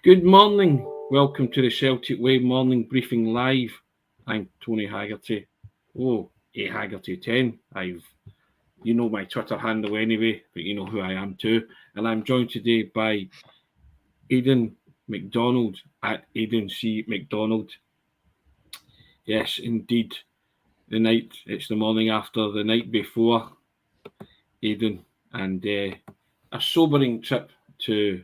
Good morning. Welcome to the Celtic Way Morning Briefing Live. I'm Tony Haggerty. Haggerty 10. You know my Twitter handle anyway, but you know who I am too. And I'm joined today by Aidan Macdonald at Aidan C. Macdonald. Yes, indeed. It's the morning after the night before, Aidan, and a sobering trip to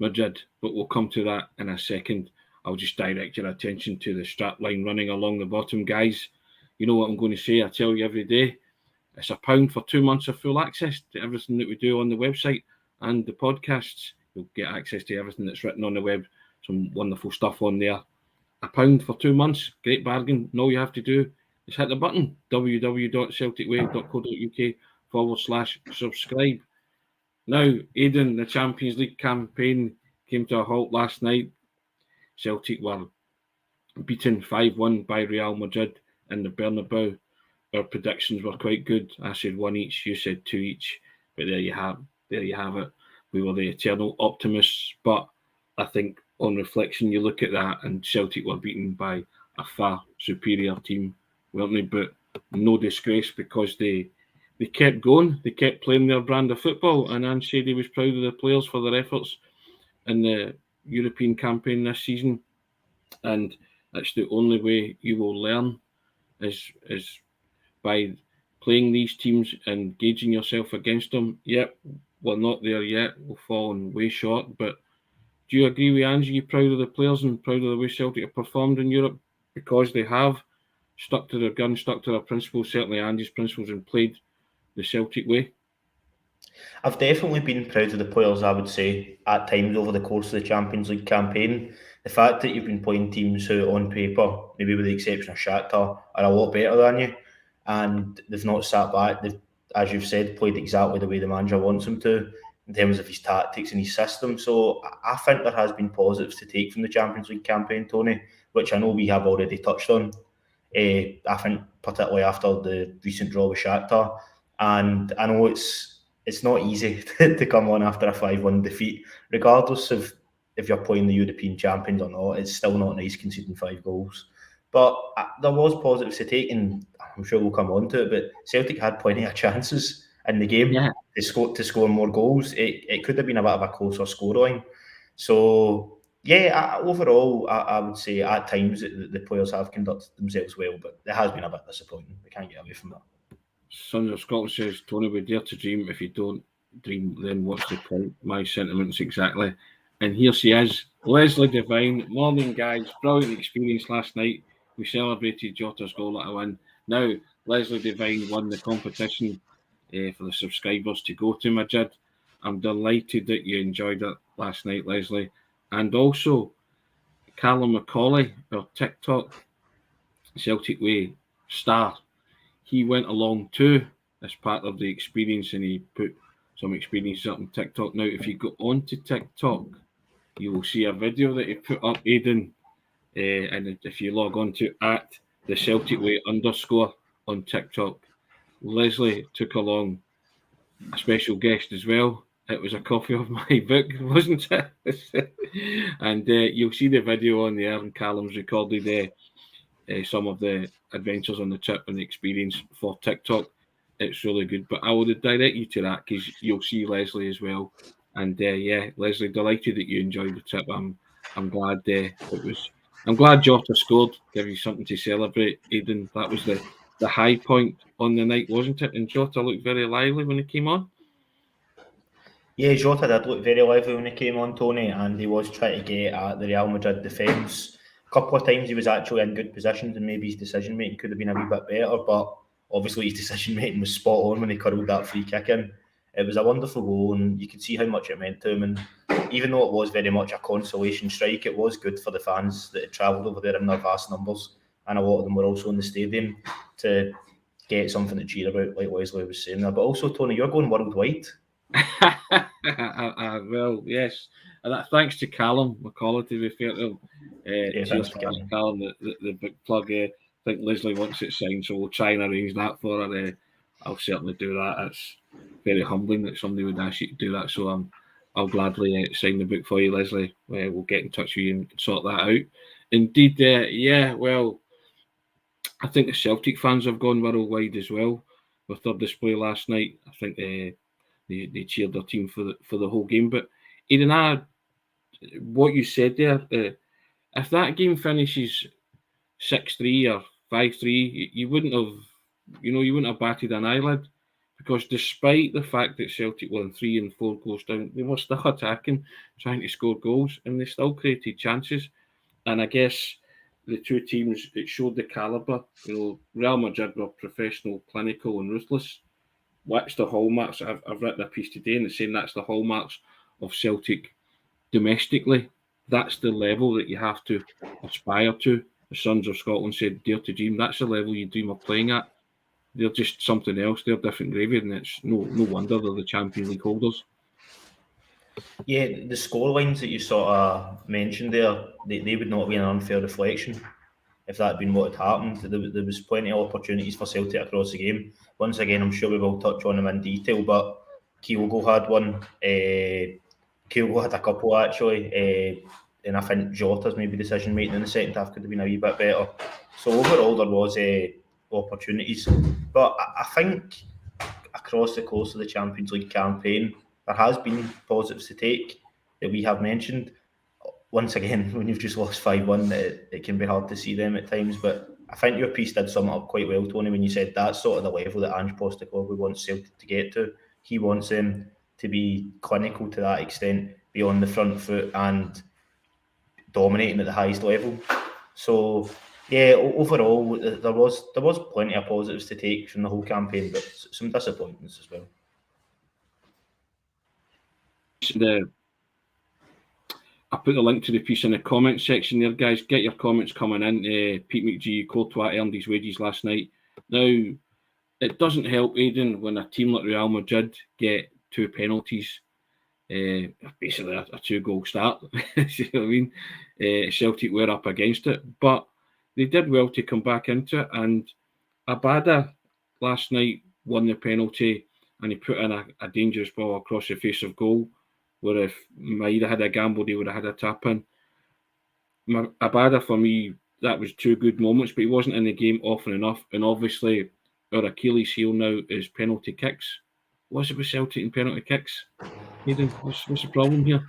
Madrid, but we'll come to that in a second. I'll just direct your attention to the strapline running along the bottom, guys. You know what I'm going to say, I tell you every day. It's £1 for 2 months of full access to everything that we do on the website and the podcasts. You'll get access to everything that's written on the web. Some wonderful stuff on there. £1 for 2 months, great bargain. And all you have to do is hit the button, www.celticway.co.uk/subscribe. Now, Aidan, the Champions League campaign came to a halt last night. Celtic were beaten 5-1 by Real Madrid in the Bernabeu. Our predictions were quite good. I said 1 each, you said 2 each. But there you have it. We were the eternal optimists. But I think on reflection, you look at that and Celtic were beaten by a far superior team, weren't they? But no disgrace because they kept going. They kept playing their brand of football, and Ange said he was proud of the players for their efforts in the European campaign this season. And that's the only way you will learn is by playing these teams and gauging yourself against them. Yep, we're not there yet. We're falling way short. But do you agree with Ange? Are you proud of the players and proud of the way Celtic have performed in Europe? Because they have stuck to their guns, stuck to their principles, certainly Ange's principles, and played the Celtic way? I've definitely been proud of the players, I would say, at times over the course of the Champions League campaign. The fact that you've been playing teams who, on paper, maybe with the exception of Shakhtar, are a lot better than you, and they've not sat back. They've, as you've said, played exactly the way the manager wants them to in terms of his tactics and his system. So I think there has been positives to take from the Champions League campaign, Tony, which I know we have already touched on. I think particularly after the recent draw with Shakhtar, and I know it's not easy to come on after a 5-1 defeat, regardless of if you're playing the European champions or not. It's still not nice conceding 5 goals. But there was positives to take, and I'm sure we'll come on to it, but Celtic had plenty of chances in the game to score more goals. It could have been a bit of a closer scoreline. So, overall, I would say at times the players have conducted themselves well, but it has been a bit disappointing. We can't get away from that. Sons of Scotland says, Tony, we dare to dream. If you don't dream, then what's the point? My sentiments exactly. And here she is, Leslie Devine. Morning, guys. Brilliant experience last night. We celebrated Jota's goal at a win. Now, Leslie Devine won the competition for the subscribers to go to Madrid. I'm delighted that you enjoyed it last night, Leslie. And also, Callum McCauley, our TikTok Celtic Way star, he went along too as part of the experience, and he put some experiences up on TikTok. Now, if you go onto TikTok, you will see a video that he put up, Aidan, and if you log on to at the Celtic Way _ on TikTok, Leslie took along a special guest as well. It was a copy of my book, wasn't it? And you'll see the video on there, and Callum's recorded some of the adventures on the trip and the experience for TikTok. It's really good. But I would direct you to that because you'll see Leslie as well. And Leslie, delighted that you enjoyed the trip. I'm glad I'm glad Jota scored. Give you something to celebrate, Aidan. That was the high point on the night, wasn't it? And Jota looked very lively when he came on. Yeah, Jota did look very lively when he came on, Tony, and he was trying to get at the Real Madrid defence. A couple of times he was actually in good positions, and maybe his decision making could have been a wee bit better, but obviously his decision making was spot on when he curled that free kick in. It was a wonderful goal, and you could see how much it meant to him. And even though it was very much a consolation strike, it was good for the fans that had travelled over there in their vast numbers, and a lot of them were also in the stadium to get something to cheer about, like Leslie was saying there. But also, Tony, you're going worldwide. Well, yes, and that's thanks to Callum McCauley, to be fair to him. Thanks to Callum, the big plug. I think Leslie wants it signed, so we'll try and arrange that for her. I'll certainly do that. It's very humbling that somebody would ask you to do that, so I'm I'll gladly sign the book for you, Leslie. We'll get in touch with you and sort that out. Indeed, well, I think the Celtic fans have gone worldwide as well with their display last night. I think they cheered their team for the whole game. But Aidan, what you said there, if that game finishes 6-3 or 5-3, you wouldn't have batted an eyelid, because despite the fact that Celtic won 3 and 4 goals down, they were still attacking, trying to score goals, and they still created chances. And I guess the two teams, it showed the calibre. Real Madrid were professional, clinical, and ruthless. That's the hallmarks. I've written a piece today and it's saying that's the hallmarks of Celtic domestically. That's the level that you have to aspire to. The Sons of Scotland said, dare to dream. That's the level you dream of playing at. They're just something else. They're different gravy, and it's no wonder they're the Champions League holders. Yeah, the scorelines that you sort of mentioned there, they would not be an unfair reflection if that had been what had happened. There was plenty of opportunities for Celtic across the game. Once again, I'm sure we will touch on them in detail, but Kyogo had one. Kyogo had a couple actually, and I think Jota's maybe decision making in the second half could have been a wee bit better. So overall, there was opportunities, but I think across the course of the Champions League campaign, there has been positives to take that we have mentioned. Once again, when you've just lost 5-1, it can be hard to see them at times, but I think your piece did sum it up quite well, Tony, when you said that's sort of the level that Ange Postecoglou wants Celtic to get to. He wants them to be clinical to that extent, be on the front foot and dominating at the highest level. So, yeah, overall, there was plenty of positives to take from the whole campaign, but some disappointments as well. I put the link to the piece in the comments section there, guys. Get your comments coming in. Pete McGee, Courtois earned his wages last night. Now, it doesn't help, Aidan, when a team like Real Madrid get 2 penalties. Basically a 2-goal start. You know what I mean? Celtic were up against it, but they did well to come back into it. And Abada last night won the penalty, and he put in a dangerous ball across the face of goal, where if Maida had a gamble, they would have had a tap in. Abada, for me, that was 2 good moments, but he wasn't in the game often enough. And obviously, our Achilles heel now is penalty kicks. What's it with Celtic and penalty kicks? Aidan, what's the problem here?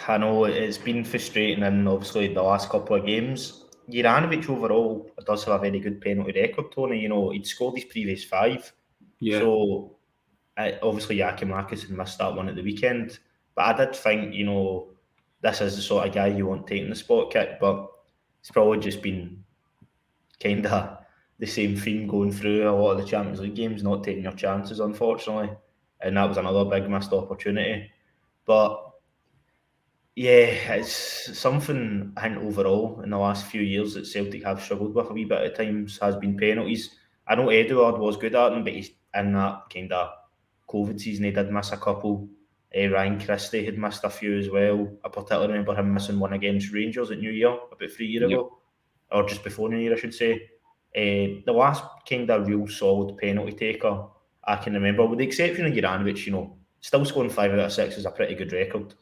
I know it's been frustrating, and obviously the last couple of games. Juranovic overall does have a very good penalty record, Tony. He'd scored his previous 5. Yeah. So obviously Yakimakis had missed that one at the weekend. But I did think, this is the sort of guy you want taking the spot kick, but it's probably just been kind of the same theme going through a lot of the Champions League games, not taking your chances, unfortunately. And that was another big missed opportunity. But yeah, it's something I think overall in the last few years that Celtic have struggled with a wee bit at times has been penalties. I know Edouard was good at them, but he's in that kind of COVID season he did miss a couple. Ryan Christie had missed a few as well. I particularly remember him missing one against Rangers at New Year about 3 years ago, or just before New Year, I should say. The last kind of real solid penalty taker I can remember, with the exception of Juranovic, still scoring 5 out of 6 is a pretty good record.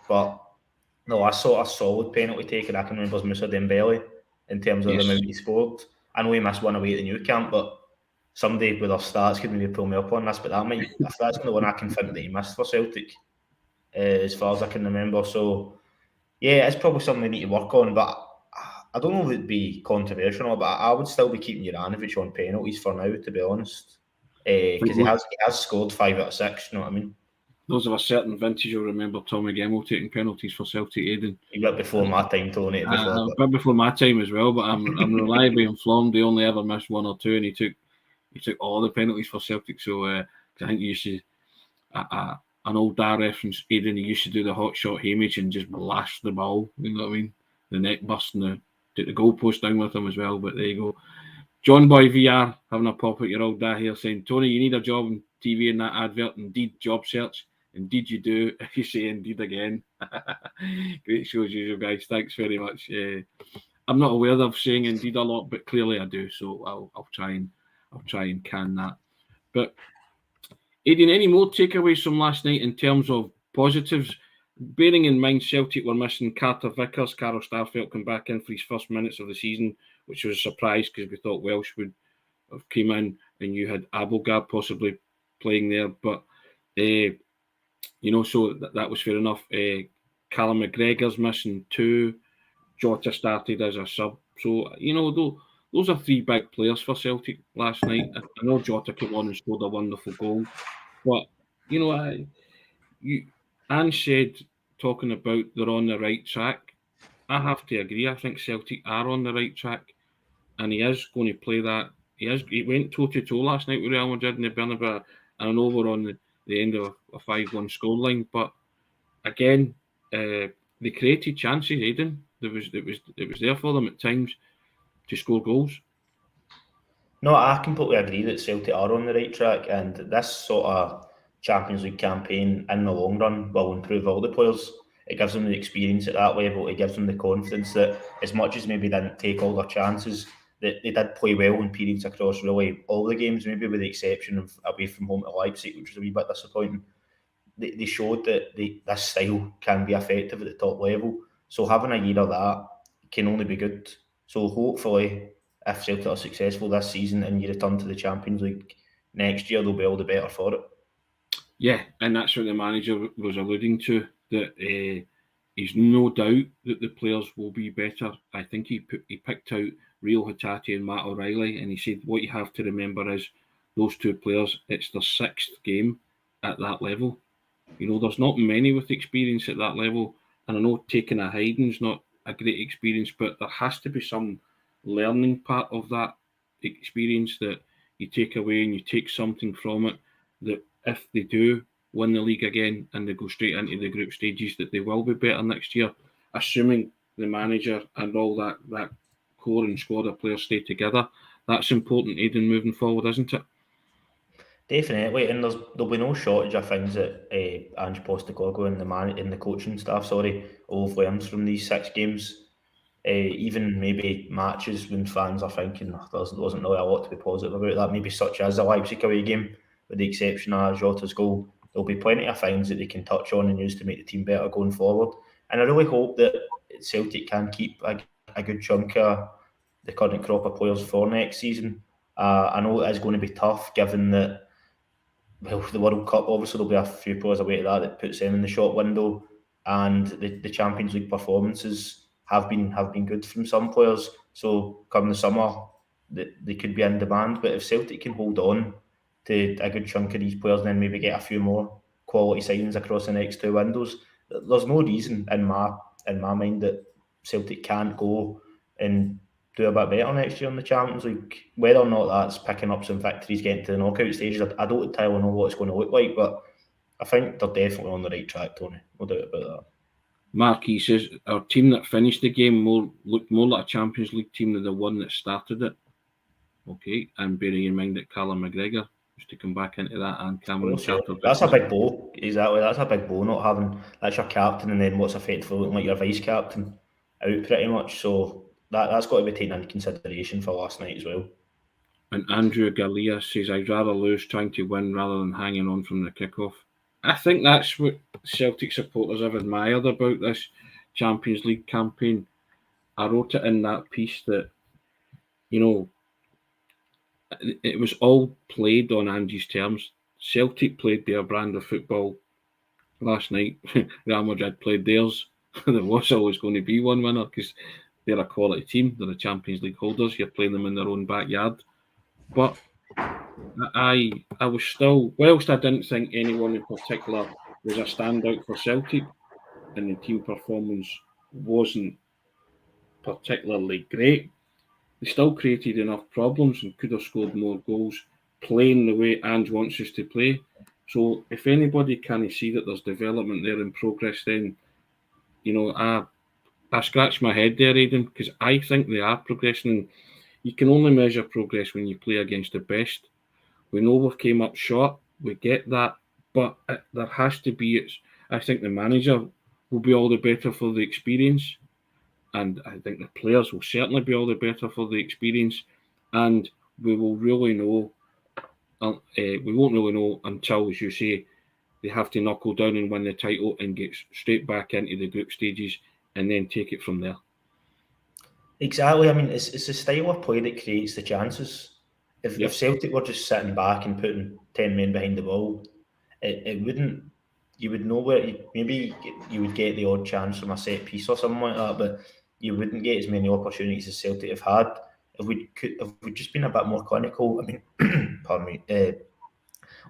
But the last sort of solid penalty taker I can remember is Moussa Dembele in terms of the amount he scored. I know he missed one away at the Nou Camp, but somebody with our stats could maybe pull me up on this, but that's the one I can think that he missed for Celtic, as far as I can remember. So, yeah, it's probably something we need to work on, but I don't know if it'd be controversial, but I would still be keeping Juranovic on penalties for now, to be honest, because he has scored 5 out of 6, you know what I mean? Those of a certain vintage you'll remember Tommy Gemmell taking penalties for Celtic, Aidan. A bit before my time, Tony. A bit before my time as well, but I'm reliably informed he only ever missed 1 or 2, and he took all the penalties for Celtic. So I think he used to, an old dad reference, Aidan, he used to do the hot shot Hamish and just blast the ball, you know what I mean? The net burst and took the goalpost down with him as well, but there you go. John Boy VR having a pop at your old dad here saying, Tony, you need a job on TV in that advert, indeed job search. Indeed you do. If you say indeed again. Great show as usual, guys. Thanks very much. I'm not aware of saying indeed a lot, but clearly I do. So I'll try and can that. But Aidan, any more takeaways from last night in terms of positives? Bearing in mind Celtic were missing Carter Vickers, Carl Starfelt come back in for his first minutes of the season, which was a surprise because we thought Welsh would have came in, and you had Abelgard possibly playing there. But, so that was fair enough. Callum McGregor's missing 2. Jota started as a sub. So, those are 3 big players for Celtic last night. I know Jota came on and scored a wonderful goal. But, Anne said, talking about they're on the right track. I have to agree. I think Celtic are on the right track, and he is going to play that. He went toe-to-toe last night with Real Madrid in the Bernabeu, and I know we're on the end of a 5-1 scoreline, but again, they created chances, Aidan. It was there for them at times to score goals. No, I completely agree that Celtic are on the right track, and this sort of Champions League campaign in the long run will improve all the players. It gives them the experience at that level. It gives them the confidence that, as much as maybe they didn't take all their chances, that they did play well in periods across really all the games, maybe with the exception of away from home to Leipzig, which was a wee bit disappointing. They showed that this style can be effective at the top level. So having a year of that can only be good. So hopefully, if Celtic are successful this season and you return to the Champions League next year, they'll be all the better for it. Yeah, and that's what the manager was alluding to, that he's no doubt that the players will be better. I think he picked out Rio Hatate and Matt O'Reilly, and he said what you have to remember is those 2 players, it's their 6th game at that level. There's not many with experience at that level, and I know taking a hiding's not a great experience, but there has to be some learning part of that experience that you take away and you take something from it, that if they do win the league again and they go straight into the group stages, that they will be better next year, assuming the manager and all that core and squad of players stay together. That's important, Aidan, moving forward, isn't it? Definitely, and there'll be no shortage of things that Ange Postecoglou and the coaching staff, will have learned from these 6 games. Even maybe matches when fans are thinking there wasn't really a lot to be positive about that, maybe such as the Leipzig away game, with the exception of Jota's goal. There'll be plenty of things that they can touch on and use to make the team better going forward. And I really hope that Celtic can keep a good chunk of the current crop of players for next season. I know it is going to be tough, given that the World Cup, obviously there'll be a few players away to that puts them in the shop window, and the Champions League performances have been good from some players. So come the summer, they could be in demand. But if Celtic can hold on to a good chunk of these players, and then maybe get a few more quality signings across the next 2 windows, there's no reason in my mind that Celtic can't go and do a bit better next year in the Champions League. Whether or not that's picking up some victories, getting to the knockout stages, I don't entirely know what it's going to look like, but I think they're definitely on the right track, Tony. No doubt about that. Marquis says our team that finished the game looked more like a Champions League team than the one that started it. Okay, and bearing in mind that Callum McGregor was to come back into that, and Cameron Carter. That's a big blow. Exactly, that's a big blow. Not having that's your captain, and then what's effectively looking like your vice captain out pretty much. So that's got to be taken into consideration for last night as well. And Andrew Galea says, I'd rather lose trying to win rather than hanging on from the kickoff. I think that's what Celtic supporters have admired about this Champions League campaign. I wrote it in that piece that, it was all played on Ange's terms. Celtic played their brand of football last night. Real Madrid played theirs. There was always going to be one winner because they're a quality team. They're the Champions League holders. You're playing them in their own backyard. But I was still, whilst I didn't think anyone in particular was a standout for Celtic, and the team performance wasn't particularly great, they still created enough problems and could have scored more goals, playing the way Ange wants us to play. So if anybody can see that there's development there in progress, then, I scratch my head there, Aidan, because I think they are progressing. You can only measure progress when you play against the best. We know we've came up short. We get that. But there has to be, I think the manager will be all the better for the experience. And I think the players will certainly be all the better for the experience. And we will really know we won't really know until, as you say, they have to knuckle down and win the title and get straight back into the group stages and then take it from there. Exactly. I mean, it's the style of play that creates the chances. If Celtic were just sitting back and putting 10 men behind the ball, it wouldn't. You would know where maybe you would get the odd chance from a set piece or something like that, but you wouldn't get as many opportunities as Celtic have had. If we'd just been a bit more clinical. I mean, pardon me.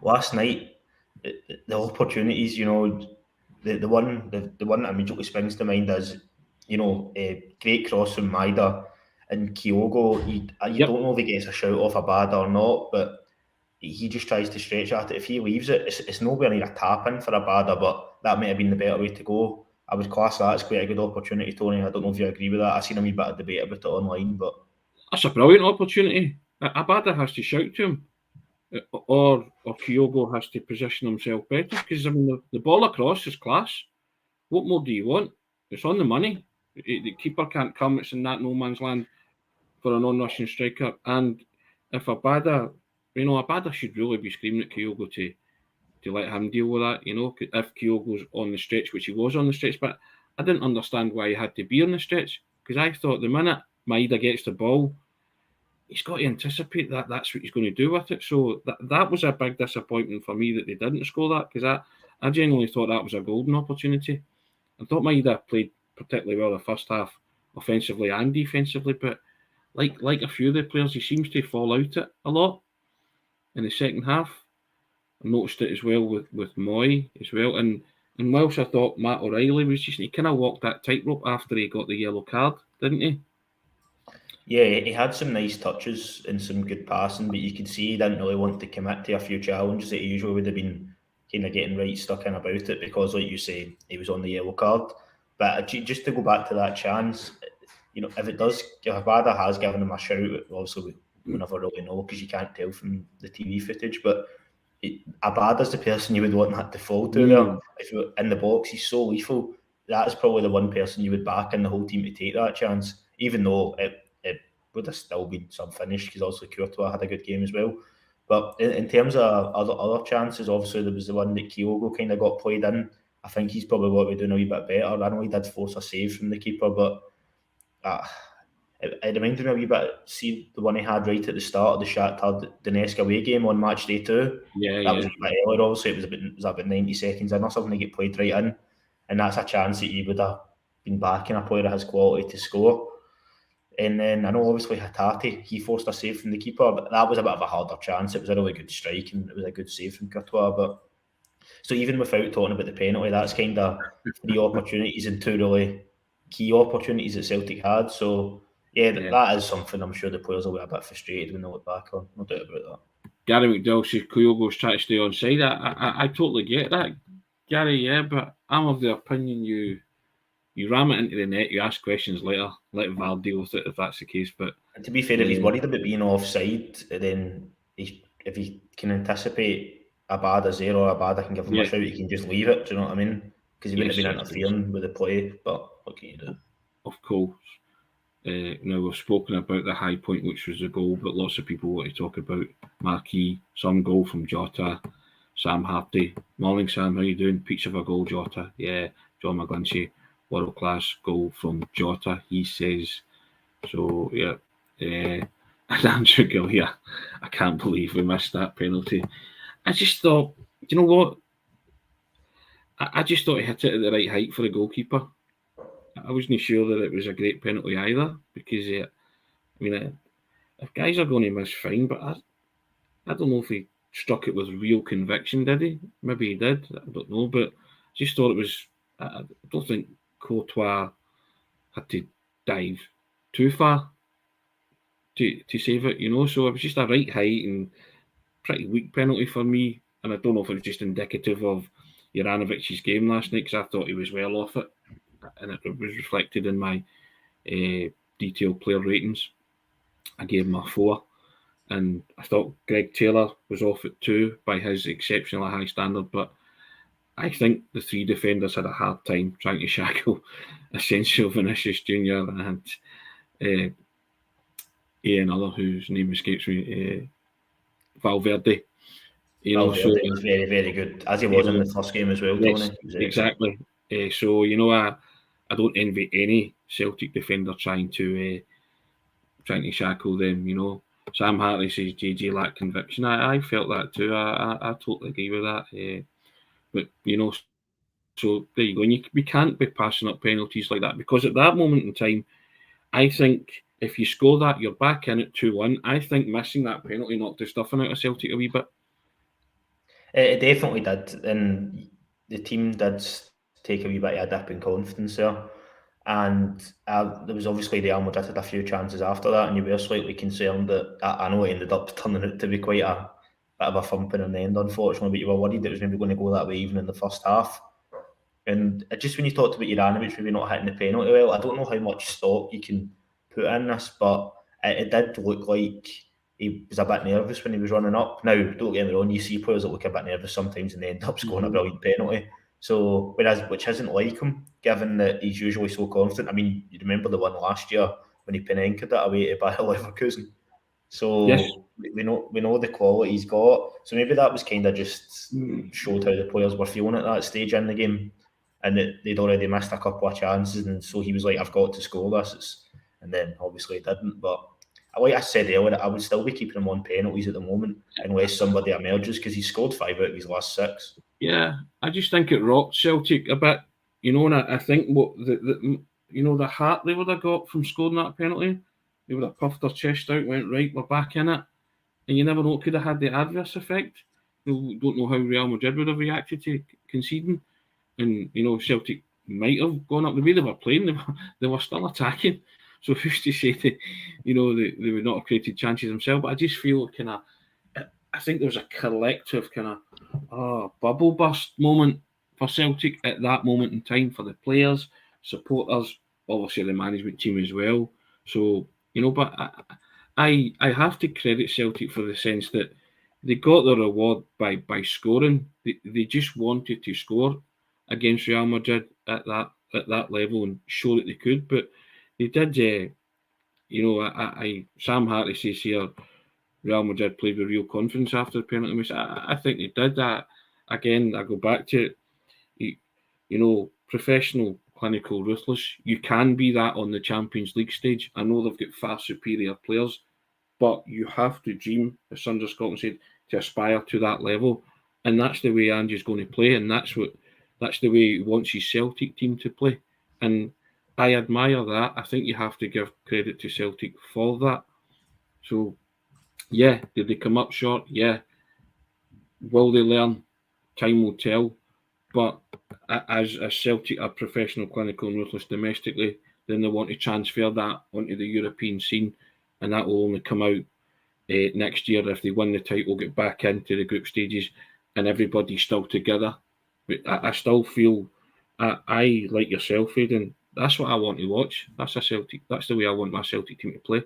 Last night, the opportunities, the one that immediately springs to mind is, a great cross from Maida and Kyogo. You don't know if he gets a shout off a bad or not, but he just tries to stretch at it. If he leaves it, it's nowhere near a tap in for a Bada, but that might have been the better way to go. I would class that as quite a good opportunity, Tony. I don't know if you agree with that. I've seen a wee bit of debate about it online, but that's a brilliant opportunity. Abada has to shout to him, or Kyogo has to position himself better, because I mean the ball across is class. What more do you want? It's on the money. The keeper can't come. It's in that no man's land for a non-Russian striker. And if Abada should really be screaming at Kyogo to let him deal with that. If Kyogo's on the stretch, which he was on the stretch, but I didn't understand why he had to be on the stretch, because I thought the minute Maida gets the ball, he's got to anticipate that that's what he's going to do with it. So that was a big disappointment for me that they didn't score that, because I genuinely thought that was a golden opportunity. I thought Maida played particularly well the first half, offensively and defensively, but like a few of the players, he seems to fall out it a lot in the second half. I noticed it as well with Moy as well. And whilst I thought Matt O'Reilly was he kind of walked that tightrope after he got the yellow card, didn't he? Yeah, he had some nice touches and some good passing, but you could see he didn't really want to commit to a few challenges that he usually would have been kind of getting right stuck in about it, because, like you say, he was on the yellow card. But just to go back to that chance, if Abada has given him a shout, obviously we never really know because you can't tell from the TV footage, but Abada's the person you would want that to fall to there. If you're in the box, he's so lethal. That's probably the one person you would back in the whole team to take that chance, even though it would have still been some finish, because also Courtois had a good game as well. But in terms of other chances, obviously there was the one that Kyogo kind of got played in. I think he's probably got to be doing a wee bit better. I know he did force a save from the keeper, but it reminded me a wee bit. See the one he had right at the start of the Shakhtar Donetsk away game on match day 2. That was a bit earlier. Obviously, it was about 90 seconds in or something to get played right in, and that's a chance that you would have been backing a player of his quality to score. And then I know obviously Hatate, he forced a save from the keeper, but that was a bit of a harder chance. It was a really good strike and it was a good save from Courtois. But so even without talking about the penalty, that's kind of 3 opportunities and 2 really key opportunities that Celtic had. So yeah, that is something I'm sure the players will be a bit frustrated when they look back on. No doubt about that. Gary McDowell says Kyogo's trying to stay onside. I totally get that, Gary, but I'm of the opinion you ram it into the net, you ask questions later, let VAR deal with it if that's the case. But and to be fair, if he's worried about being offside, then if he can anticipate Abada's there or Abada can give him a shout, he can just leave it. Do you know what I mean? Because he wouldn't have been interfering with the play. But what can you do? Of course. Now we've spoken about the high point, which was the goal, but lots of people want to talk about marquee, some goal from Jota, Sam Haggerty. Morning, Sam. How you doing? Pizza for goal, Jota. Yeah, John McGlinchey. World class goal from Jota, he says. So yeah, and Andrew Gill, I can't believe we missed that penalty. I just thought, you know what? I just thought he hit it at the right height for the goalkeeper. I wasn't sure that it was a great penalty either, because if guys are going to miss, fine, but I don't know if he struck it with real conviction, did he? Maybe he did, I don't know, but I just thought it was, I don't think Courtois had to dive too far to save it, so it was just a right height and pretty weak penalty for me, and I don't know if it was just indicative of Juranovic's game last night, because I thought he was well off it, and it was reflected in my detailed player ratings. I gave him a 4, and I thought Greg Taylor was off it too by his exceptionally high standard, but I think the 3 defenders had a hard time trying to shackle Asensio, Vinicius Jr. and another whose name escapes me, Valverde. Valverde was very, very good, as he was in the first game as well, yes, Tony. Exactly. So I don't envy any Celtic defender trying to shackle them. Sam Hartley says JJ lacked conviction. I felt that too. I totally agree with that. But so there you go. And we can't be passing up penalties like that, because at that moment in time, I think if you score that, you're back in at 2-1. I think missing that penalty knocked the stuffing out of Celtic a wee bit. It definitely did, and the team did take a wee bit of a dip in confidence there. And there was obviously Real Madrid had a few chances after that, and you were slightly concerned that I know it ended up turning out to be quite a bit of a thumping in the end, unfortunately. But you were worried it was maybe going to go that way even in the first half. And just when you talked about Juranovic maybe not hitting the penalty well, I don't know how much stock you can put in this, but it did look like he was a bit nervous when he was running up. Now, don't get me wrong, you see players that look a bit nervous sometimes and they end up scoring a brilliant penalty. So, which isn't like him, given that he's usually so confident. I mean, you remember the one last year when he Panenka it away to Bayer Leverkusen. So yes. we know the quality he's got. So maybe that was kind of just showed how the players were feeling at that stage in the game, and that they'd already missed a couple of chances, and so he was like, "I've got to score this," and then obviously he didn't. But like I said earlier, I would still be keeping him on penalties at the moment unless somebody emerges, because he scored 5 out of his last 6. Yeah, I just think it rocked Celtic a bit, and I think what the heart they would have got from scoring that penalty, they would have puffed their chest out, went, right, we're back in it, and you never know, it could have had the adverse effect. You don't know how Real Madrid would have reacted to conceding, and Celtic might have gone up the way they were playing. They were still attacking, so who's to say that they would not have created chances themselves? But I just feel I think there was a collective bubble burst moment for Celtic at that moment in time, for the players, supporters, obviously the management team as well. So, but I have to credit Celtic for the sense that they got the reward by scoring. They just wanted to score against Real Madrid at that level and show that they could. But they did. Sam Hartley says here, Real Madrid played with real confidence after the penalty miss. I think they did that. Again, I go back to it. Professional, clinical, ruthless. You can be that on the Champions League stage. I know they've got far superior players, but you have to dream, as Sons of Scotland said, to aspire to that level. And that's the way Ange's going to play, and that's the way he wants his Celtic team to play. And I admire that. I think you have to give credit to Celtic for that. So, yeah, did they come up short? Yeah. Will they learn? Time will tell. But as Celtic are professional, clinical, and ruthless domestically, then they want to transfer that onto the European scene, and that will only come out next year if they win the title, get back into the group stages, and everybody's still together. But I still feel, I like yourself, Aidan. That's what I want to watch. That's the way I want my Celtic team to play.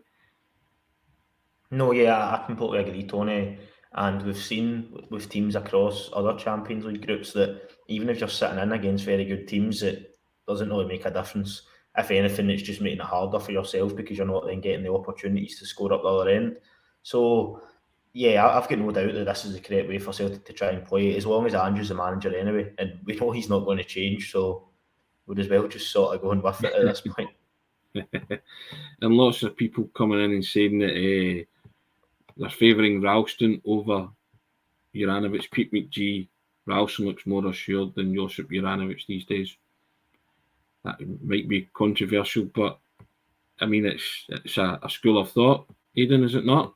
No, yeah, I completely agree, Tony. And we've seen with teams across other Champions League groups that even if you're sitting in against very good teams, it doesn't really make a difference. If anything, it's just making it harder for yourself because you're not then getting the opportunities to score up the other end. So, yeah, I've got no doubt that this is the correct way for Celtic to try and play, as long as Andrew's the manager anyway. And we know he's not going to change, so we'd as well just sort of go with it at this point. And lots of people coming in and saying that they're favouring Ralston over Juranovic. Pete McGee, Ralston looks more assured than Josip Juranovic these days. That might be controversial, but I mean, it's a school of thought, Aidan, is it not?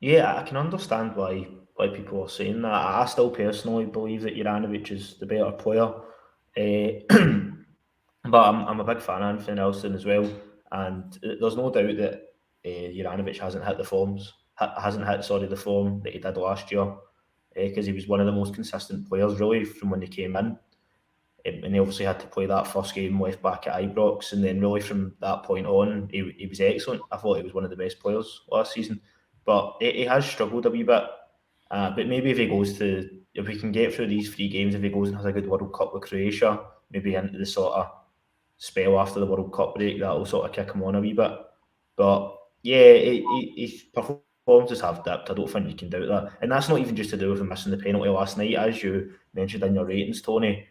Yeah, I can understand why people are saying that. I still personally believe that Juranovic is the better player. But I'm a big fan of Anthony Nelson as well, and there's no doubt that Juranovic hasn't hit the form the form that he did last year, because he was one of the most consistent players really from when he came in, and he obviously had to play that first game left back at Ibrox, and then really from that point on he was excellent. I thought he was one of the best players last season, but he has struggled a wee bit. But maybe if we can get through these 3 games, if he goes and has a good World Cup with Croatia, maybe into the sort of spell after the World Cup break, that'll sort of kick him on a wee bit. But yeah, his performance performances have dipped. I don't think you can doubt that. And that's not even just to do with him missing the penalty last night. As you mentioned in your ratings, Tony,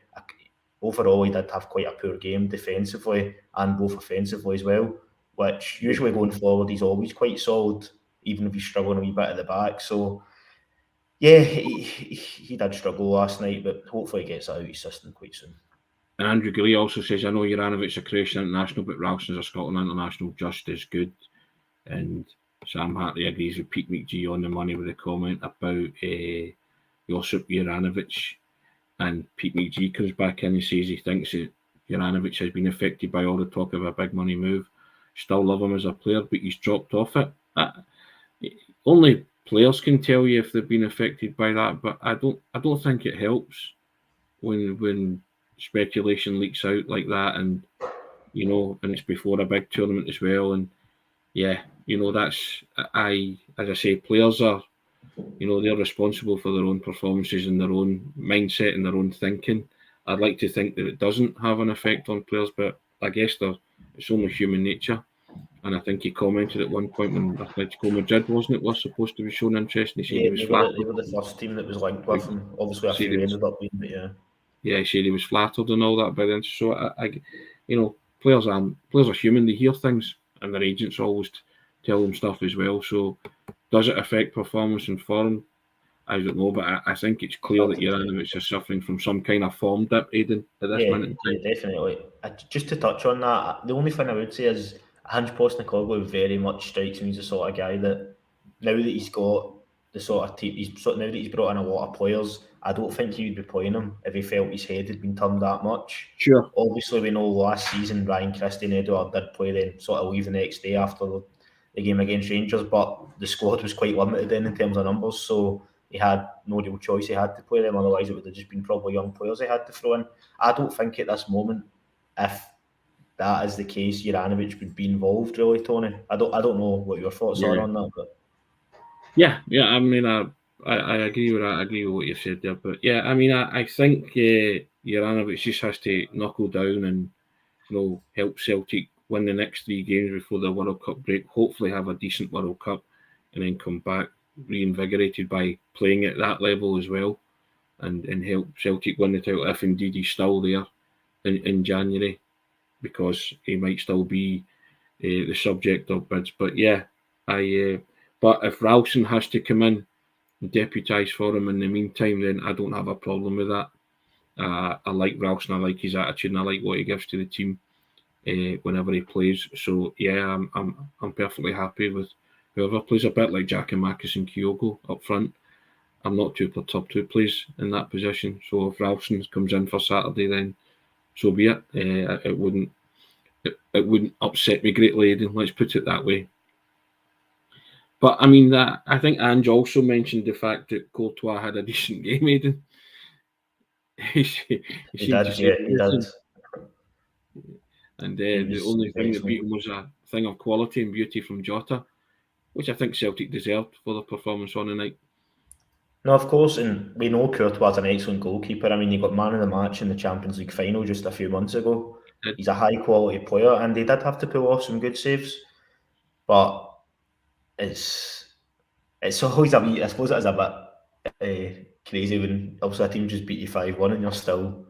overall he did have quite a poor game defensively and both offensively as well, which usually going forward he's always quite solid, even if he's struggling a wee bit at the back. So, yeah, he did struggle last night, but hopefully he gets that out of his system quite soon. And Andrew Glee also says, I know Juranovic's a Croatian international, but Ralston's a Scotland international just as good. And Sam Hartley agrees with Pete McGee on the money with a comment about Josip Juranovic. And Pete McGee comes back in and says he thinks that Juranovic has been affected by all the talk of a big money move. Still love him as a player, but he's dropped off it. Only players can tell you if they've been affected by that, but I don't think it helps when speculation leaks out like that, and and it's before a big tournament as well. And that's as I say, players are, they're responsible for their own performances and their own mindset and their own thinking. I'd like to think that it doesn't have an effect on players, but I guess it's only human nature. And I think he commented at one point when Atletico Madrid, wasn't it, was supposed to be shown interest, and he said he was flattered. They were the first team that was linked with him. Obviously, a few ended up being, but yeah. Yeah, he said he was flattered and all that by then. So players are human. They hear things, and their agents always tell them stuff as well. So, does it affect performance and form? I don't know, but I think it's clear that Juranovic is suffering from some kind of form dip, Aidan, at this minute in time. Yeah, definitely. Just to touch on that, the only thing I would say is Ange Postecoglou very much strikes me as the sort of guy that now that he's got the sort of team, now that he's brought in a lot of players, I don't think he would be playing him if he felt his head had been turned that much. Sure. Obviously, we know last season Ryan Christie and Edouard did play, then sort of leave the next day after the game against Rangers, but the squad was quite limited then in terms of numbers, so he had no real choice. He had to play them, otherwise it would have just been probably young players he had to throw in. I don't think at this moment, if that is the case, Juranovic would be involved, really, Tony. I don't know what your thoughts are on that, but yeah. I mean, I agree with that. I agree with what you said there, but yeah, I mean, I think Juranovic just has to knuckle down and help Celtic win the next 3 games before the World Cup break. Hopefully, have a decent World Cup, and then come back reinvigorated by playing at that level as well, and help Celtic win the title if indeed he's still there in January, because he might still be the subject of bids. But yeah, but if Ralston has to come in and deputise for him in the meantime, then I don't have a problem with that. I like Ralston, I like his attitude, and I like what he gives to the team whenever he plays. So yeah, I'm perfectly happy with whoever plays, a bit like Giakoumakis and Kyogo up front. I'm not too perturbed who plays in that position. So if Ralston comes in for Saturday, then so be it. It wouldn't upset me greatly, Aidan, let's put it that way. But I mean, I think Ange also mentioned the fact that Courtois had a decent game, Aidan. he did. And the only thing that beat him was a thing of quality and beauty from Jota, which I think Celtic deserved for the performance on the night. No, of course, and we know Courtois is an excellent goalkeeper. I mean, he got man of the match in the Champions League final just a few months ago. He's a high-quality player, and they did have to pull off some good saves. But it's always a bit, I suppose it is a bit crazy when obviously a team just beat you 5-1 and you're still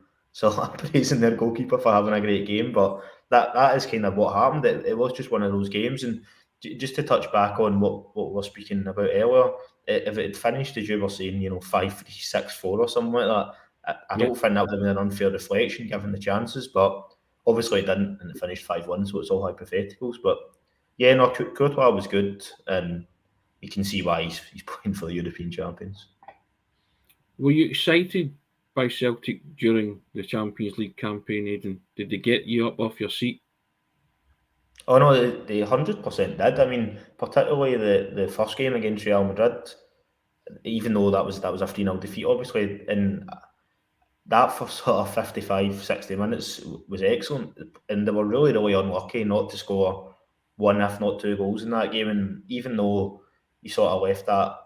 praising their goalkeeper for having a great game. But that is kind of what happened. It was just one of those games. And just to touch back on what we were speaking about earlier, if it had finished, as you were saying, 5-3, 6-4 or something like that, I don't think that would have been an unfair reflection given the chances. But obviously it didn't, and it finished 5-1, so it's all hypotheticals. But yeah, no, Courtois was good, and you can see why he's playing for the European champions. Were you excited by Celtic during the Champions League campaign, Aidan? Did they get you up off your seat? Oh no, they 100% did. I mean, particularly the first game against Real Madrid, even though that was a 3-0 defeat, obviously, and that first sort of 55, 60 minutes was excellent, and they were really, really unlucky not to score 1, if not 2 goals in that game. And even though you sort of left that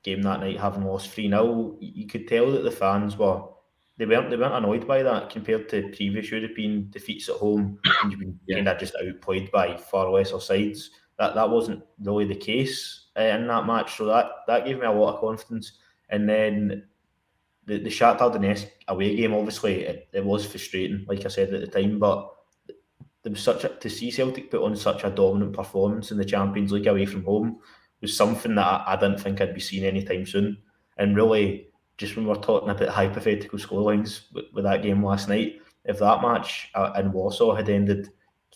game that night having lost 3-0, you could tell that the fans weren't annoyed by that compared to previous European defeats at home, and you've been kind of just outplayed by far lesser sides. that wasn't really the case in that match. So that gave me a lot of confidence. And then the Shakhtar Donetsk away game, obviously, it was frustrating, like I said at the time, but there was to see Celtic put on such a dominant performance in the Champions League away from home was something that I didn't think I'd be seeing anytime soon. And really, just when we're talking about hypothetical scorelines with that game last night, if that match in Warsaw had ended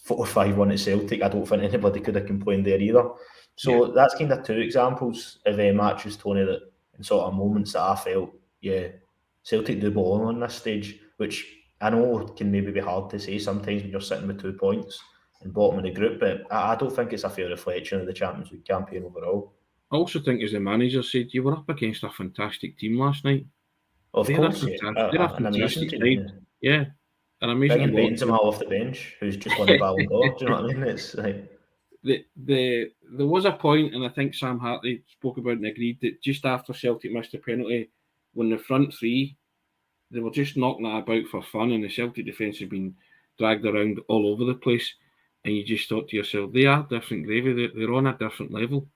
4-5-1 at Celtic, I don't think anybody could have complained there either. So that's kind of two examples of matches, Tony, that in sort of moments that I felt, Celtic do belong on this stage, which I know can maybe be hard to say sometimes when you're sitting with 2 points and bottom of the group, but I don't think it's a fair reflection of the Champions League campaign overall. I also think, as the manager said, you were up against a fantastic team last night. Of course, they're a fantastic team. Yeah, an amazing. Bringing Benzema off the bench, who's just won a Ballon d'Or. Do you know what I mean? It's like there was a point, and I think Sam Hartley spoke about and agreed that just after Celtic missed the penalty, when the front three, they were just knocking it about for fun, and the Celtic defence had been dragged around all over the place, and you just thought to yourself, they are different gravy. They're on a different level,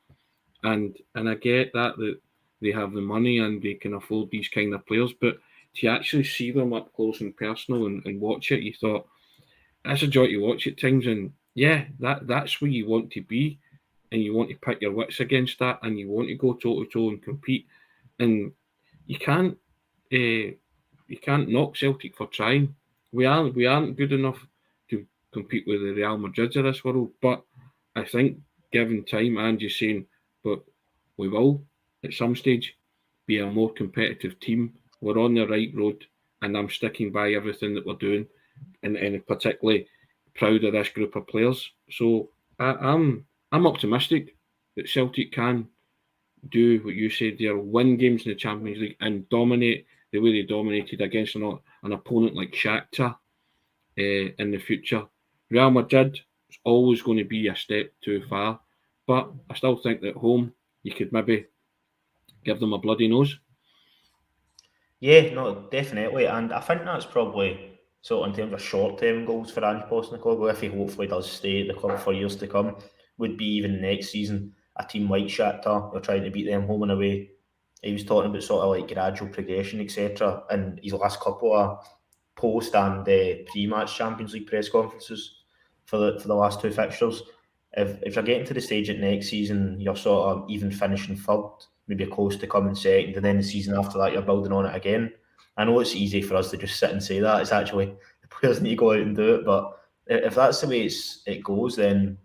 and I get that they have the money and they can afford these kind of players, but to actually see them up close and personal and watch it, you thought, that's a joy to watch at times. And yeah, that's where you want to be, and you want to pit your wits against that, and you want to go toe-to-toe and compete. And you can't knock Celtic for trying. We aren't good enough to compete with the Real Madrids of this world, but I think given time, and just saying, but we will at some stage be a more competitive team. We're on the right road, and I'm sticking by everything that we're doing, and particularly proud of this group of players. So I'm optimistic that Celtic can do what you said there, win games in the Champions League and dominate the way they dominated against an opponent like Shakhtar in the future. Real Madrid is always going to be a step too far, but I still think that at home you could maybe give them a bloody nose. Yeah, no, definitely, and I think that's probably in terms of short-term goals for Ange Postecoglou, if he hopefully does stay at the club for years to come, would be even next season a team like Shakhtar, you're trying to beat them home and away. He was talking about sort of like gradual progression, etc. in his last couple of post and pre-match Champions League press conferences for the last two fixtures. If you're getting to the stage at next season, you're sort of even finishing third, maybe close to coming second, and then the season after that you're building on it again. I know it's easy for us to just sit and say that. It's actually the players need to go out and do it. But if that's the way it goes, then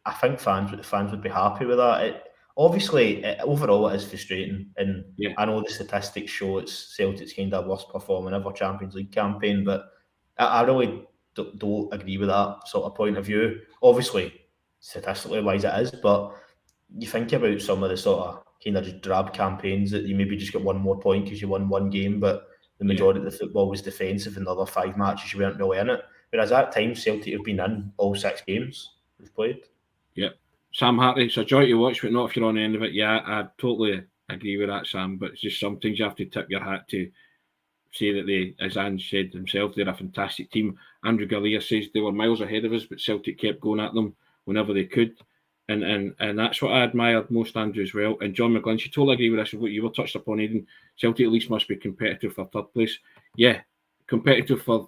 I think fans would be happy with that. Obviously, overall it is frustrating, and I know the statistics show it's Celtic's kind of worst performing ever Champions League campaign, but I really don't agree with that sort of point of view. Obviously, statistically wise it is, but you think about some of the sort of kind of just drab campaigns that you maybe just get one more point because you won one game, but the majority of the football was defensive and the other 5 matches you weren't really in it. Whereas at times Celtic have been in all 6 games we've played. Yeah. Sam Hartley, it's a joy to watch, but not if you're on the end of it. Yeah, I totally agree with that, Sam, but it's just sometimes you have to tip your hat to say that they, as Ange said himself, they're a fantastic team. Andrew Galea says they were miles ahead of us, but Celtic kept going at them whenever they could. And that's what I admired most, Andrew, as well. And John McGlynn, you totally agree with this, what you were touched upon, Aidan. Celtic at least must be competitive for third place. Yeah, competitive for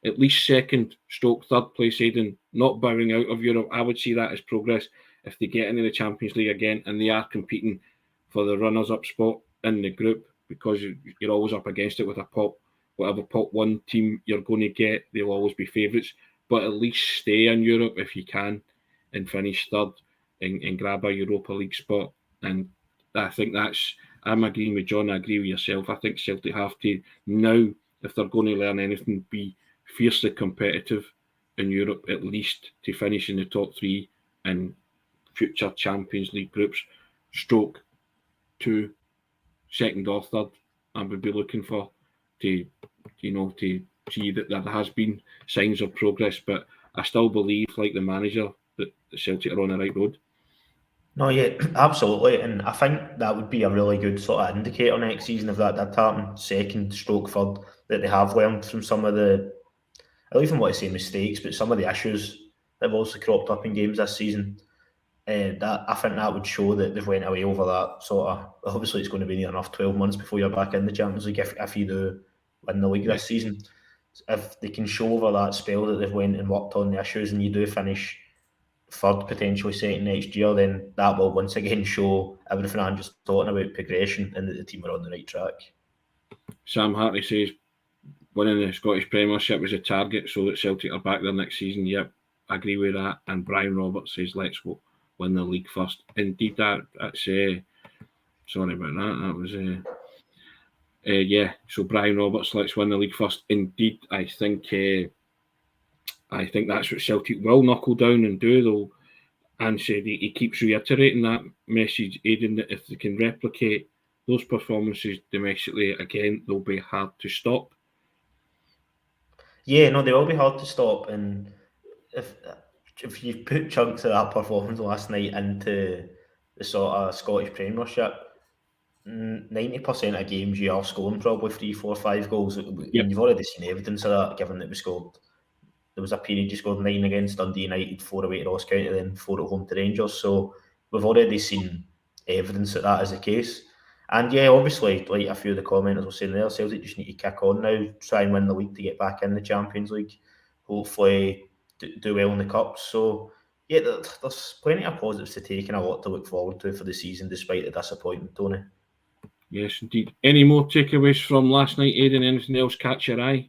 at least second stroke third place, Aidan. Not bowing out of Europe. I would see that as progress if they get into the Champions League again and they are competing for the runners-up spot in the group, because you're always up against it with whatever pot 1 team you're going to get, they'll always be favourites. But at least stay in Europe if you can and finish third and grab a Europa League spot. And I think I'm agreeing with John, I agree with yourself. I think Celtic have to now, if they're going to learn anything, be fiercely competitive in Europe, at least to finish in the top 3 and future Champions League groups, stroke 2, second or third. I would be looking for to see that there has been signs of progress, but I still believe, like the manager, that the Celtic are on the right road. No, yeah, absolutely, and I think that would be a really good sort of indicator next season if that did happen, second stroke third, that they have learned from some of the, I don't even want to say mistakes, but some of the issues that have also cropped up in games this season. that I think that would show that they've went away over that sort of. Obviously, it's going to be near enough 12 months before you're back in the Champions League if you do win the league this season. If they can show over that spell that they've went and worked on the issues, and you do finish third, potentially second next year, then that will once again show everything I'm just talking about, progression, and that the team are on the right track. Sam Hartley says winning the Scottish Premiership is a target so that Celtic are back there next season. Yep, I agree with that. And Brian Roberts says let's win the league first. Indeed, that's sorry about that. That was yeah. So Brian Roberts, let's win the league first. Indeed, I think that's what Celtic will knuckle down and do, though. And said he keeps reiterating that message, Aidan, that if they can replicate those performances domestically again, they'll be hard to stop. Yeah, no, they will be hard to stop. And if you put chunks of that performance last night into the sort of Scottish Premiership, 90% of games you are scoring probably 3, 4, 5 goals. Yep. And you've already seen evidence of that, given that we scored. There was a period you scored 9 against Dundee United, 4 away to Ross County, then 4 at home to Rangers. So we've already seen evidence that is the case. And yeah, obviously, like a few of the commenters were saying there, Celtic just need to kick on now, try and win the league to get back in the Champions League. Hopefully do well in the Cups. So yeah, there's plenty of positives to take and a lot to look forward to for the season, despite the disappointment, Tony. Yes, indeed. Any more takeaways from last night, Aidan? Anything else catch your eye?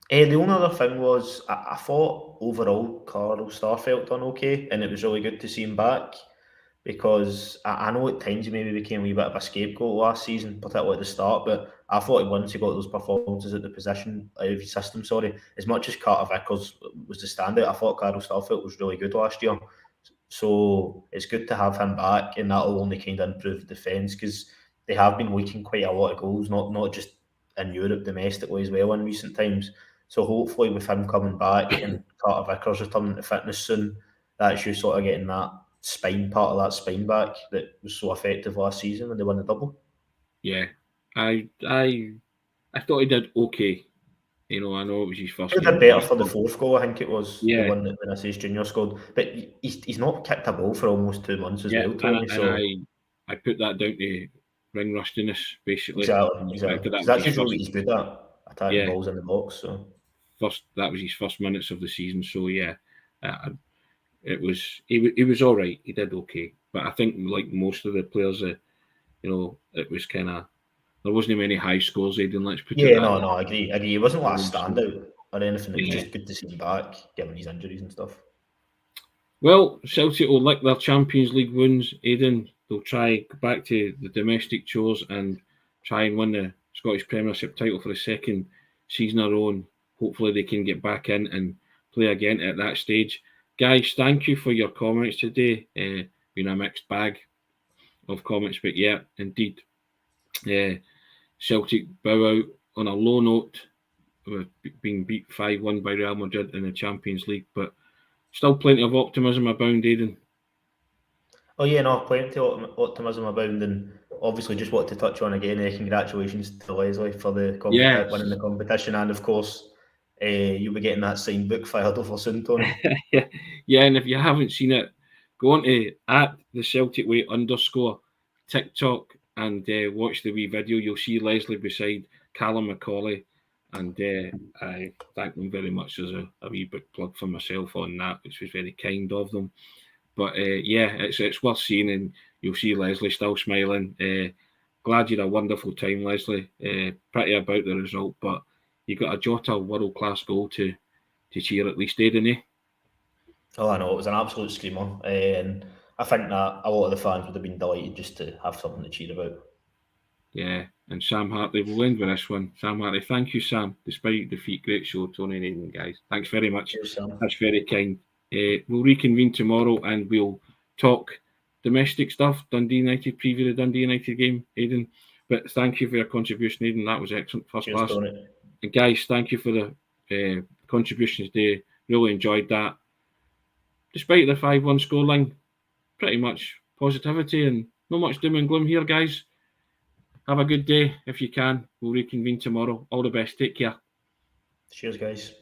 The only other thing was I thought overall Carl Starfelt done okay, and it was really good to see him back, because I know at times he maybe became a wee bit of a scapegoat last season, particularly at the start, but I thought once he got those performances at the position out of his system, as much as Carter Vickers was the standout, I thought Carl Starfelt was really good last year. So it's good to have him back, and that'll only kind of improve the defence, because they have been leaking quite a lot of goals, not just in Europe, domestically as well in recent times. So hopefully with him coming back and Carter Vickers returning to fitness soon, that's you sort of getting that part of that spine back that was so effective last season when they won the double. Yeah, I thought he did okay. You know, I know it was his first. He did better for the fourth goal, I think it was, the one that Vinicius Junior scored. But he's not kicked a ball for almost 2 months as well, Tony. And I put that down to ring rustiness, basically. Exactly. That's usually what he's good at, attacking balls in the box. So that was his first minutes of the season. So yeah, it was he was all right. He did okay, but I think like most of the players, you know, it was kind of there wasn't many high scores. Aidan, let's put it. No, I agree. It wasn't like a standout or anything. It was just good to see him back, given his injuries and stuff. Well, Celtic will lick their Champions League wounds, Aidan. They'll try back to the domestic chores and try and win the Scottish Premiership title for the second season in a row. And hopefully they can get back in and play again at that stage. Guys, thank you for your comments today. Been a mixed bag of comments, but yeah, indeed. Celtic bow out on a low note with being beat 5-1 by Real Madrid in the Champions League, but still plenty of optimism abound, Aidan. Oh yeah, no, plenty of optimism abound, and obviously just want to touch on again, congratulations to Leslie for the winning the competition, and of course you'll be getting that signed book fired over soon, Tony. Yeah, and if you haven't seen it, go on to @thecelticway_ TikTok and watch the wee video. You'll see Leslie beside Callum McCauley, and I thank them very much as a wee book plug for myself on that, which was very kind of them. But yeah, it's worth seeing, and you'll see Leslie still smiling. Glad you had a wonderful time, Leslie. Pretty about the result, but you got a Jota world-class goal to cheer at least, Aidan, eh? Oh, I know, it was an absolute screamer, and I think that a lot of the fans would have been delighted just to have something to cheer about. Yeah, and Sam Hartley will end with this one. Sam Hartley, thank you, Sam. Despite defeat, great show, Tony and Aidan, guys. Thanks very much. Cheers, Sam. That's very kind. We'll reconvene tomorrow and we'll talk domestic stuff. Dundee United, preview the Dundee United game, Aidan. But thank you for your contribution, Aidan. That was excellent, first class. And guys, thank you for the contributions today. Really enjoyed that. Despite the 5-1 scoreline, pretty much positivity and not much doom and gloom here, guys. Have a good day if you can. We'll reconvene tomorrow. All the best. Take care. Cheers, guys.